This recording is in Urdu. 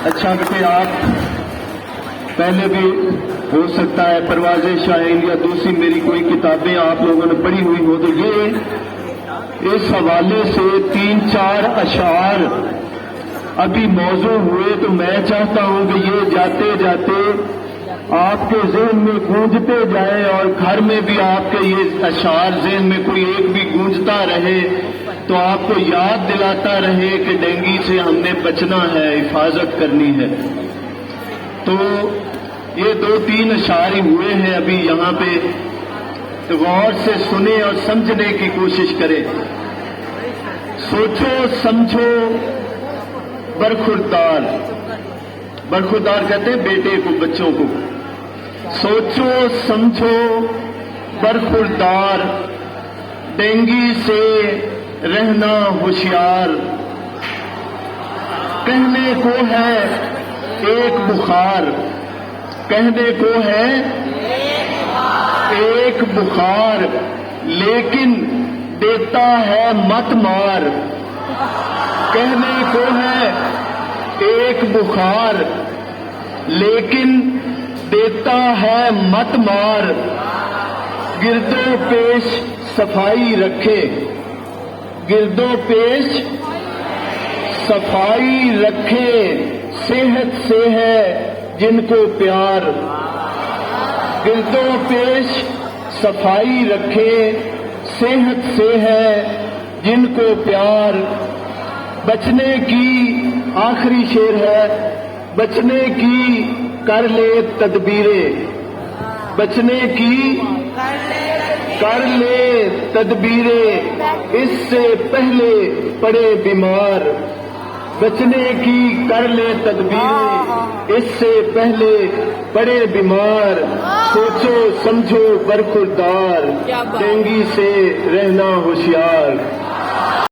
اچھا بیٹے آپ پہلے بھی ہو سکتا ہے پرواز شاہین یا دوسری میری کوئی کتابیں آپ لوگوں نے پڑھی ہوئی ہو، تو یہ اس حوالے سے 3-4 اشعار ابھی موضوع ہوئے، تو میں چاہتا ہوں کہ یہ جاتے جاتے آپ کے ذہن میں گونجتے جائے اور گھر میں بھی آپ کے یہ اشعار ذہن میں کوئی ایک بھی گونجتا رہے تو آپ کو یاد دلاتا رہے کہ ڈینگی سے ہم نے بچنا ہے، حفاظت کرنی ہے۔ تو یہ 2-3 اشعار ہی ہوئے ہیں ابھی یہاں پہ، تو غور سے سنیں اور سمجھنے کی کوشش کریں۔ سوچو سمجھو برخوردار، برخوردار کہتے ہیں بیٹے کو، بچوں کو۔ سوچو سمجھو برخوردار، ڈینگی سے رہنا ہوشیار، کہنے کو ہے ایک بخار، کہنے کو ہے ایک بخار، لیکن دیتا ہے مت مار، کہنے کو ہے ایک بخار لیکن دیتا ہے مت مار، گرد و پیش صفائی رکھے، گرد و پیش صفائی رکھے، صحت سے ہے جن کو پیار، گرد و پیش صفائی رکھے، صحت سے ہے جن کو پیار، بچنے کی آخری شعر ہے، بچنے کی کر لے تدبیریں، بچنے کی کر لے تدبیریں، اس سے پہلے پڑے بیمار، بچنے کی کر لے تدبیریں، اس سے پہلے پڑے بیمار، سوچو سمجھو برخوردار، ڈینگی سے رہنا ہوشیار۔